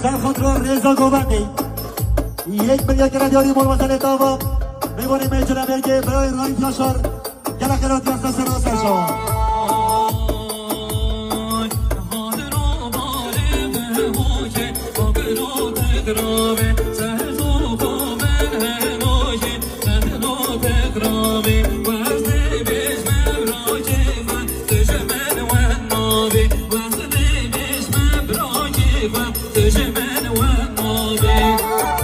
جن خود رو رضا گوبندی 1 میلیون گردیاری مول مثل داوا میبونیم میجونه بگه برای رای پیاشار گله قرات یاسته سر سر شما Tujmen ve nabi